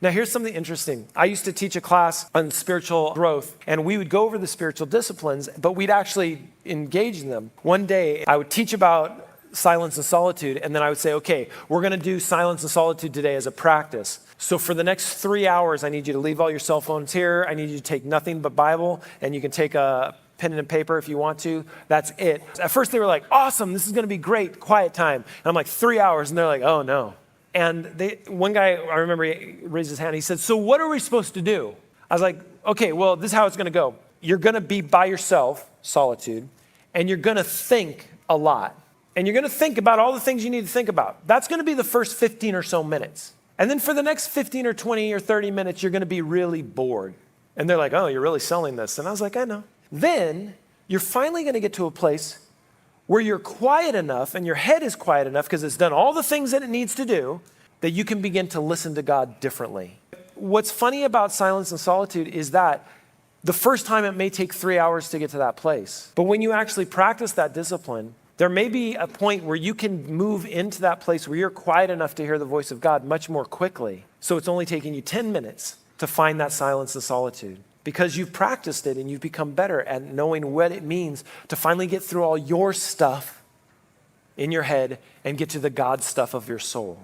Now, here's something interesting. I used to teach a class on spiritual growth, and we would go over the spiritual disciplines, but we'd actually engage in them. One day, I would teach about silence and solitude, and then I would say, okay, we're going to do silence and solitude today as a practice. So for the next 3 hours, I need you to leave all your cell phones here. I need you to take nothing but Bible, and you can take a pen and paper if you want to. That's it. At first, they were like, awesome, this is going to be great, quiet time. And I'm like, 3 hours, and they're like, oh, no. And one guy, I remember he raised his hand. He said, so what are we supposed to do? I was like, okay, well, this is how it's going to go. You're going to be by yourself, solitude, and you're going to think a lot. And you're going to think about all the things you need to think about. That's going to be the first 15 or so minutes. And then for the next 15 or 20 or 30 minutes, you're going to be really bored. And they're like, oh, you're really selling this. And I was like, I know. Then you're finally going to get to a place where you're quiet enough and your head is quiet enough because it's done all the things that it needs to do that you can begin to listen to God differently. What's funny about silence and solitude is that the first time it may take 3 hours to get to that place. But when you actually practice that discipline, there may be a point where you can move into that place where you're quiet enough to hear the voice of God much more quickly. So it's only taking you 10 minutes to find that silence and solitude because you've practiced it and you've become better at knowing what it means to finally get through all your stuff in your head and get to the God stuff of your soul.